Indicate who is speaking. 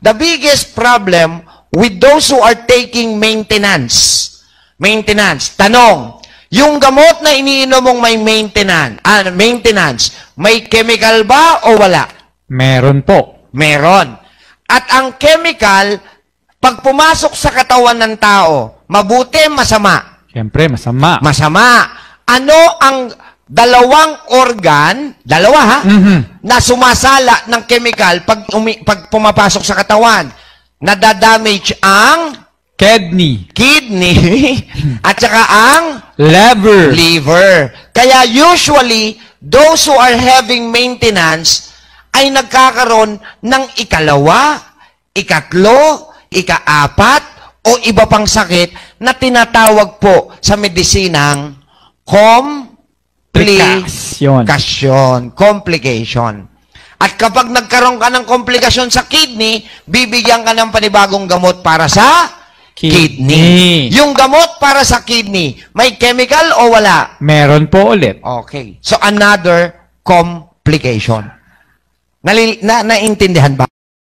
Speaker 1: The biggest problem with those who are taking maintenance. Maintenance. Tanong, yung gamot na iniinom mong may maintenance, may chemical ba o wala?
Speaker 2: Meron po.
Speaker 1: Meron. At ang chemical, pag pumasok sa katawan ng tao, mabuti, masama?
Speaker 2: Siyempre, masama.
Speaker 1: Masama. Ano ang dalawang organ, na sumasala ng chemical pag pumapasok sa katawan? Nadadamage ang
Speaker 2: Kidney.
Speaker 1: at saka ang liver. Kaya usually, those who are having maintenance ay nagkakaroon ng ikalawa, ikatlo, ikaapat, o iba pang sakit na tinatawag po sa medisinang complication. At kapag nagkaroon ka ng komplikasyon sa kidney, bibigyan ka ng panibagong gamot para sa kidney. Yung gamot para sa kidney, may chemical o wala?
Speaker 2: Meron po ulit.
Speaker 1: Okay. So, another complication. Naintindihan ba?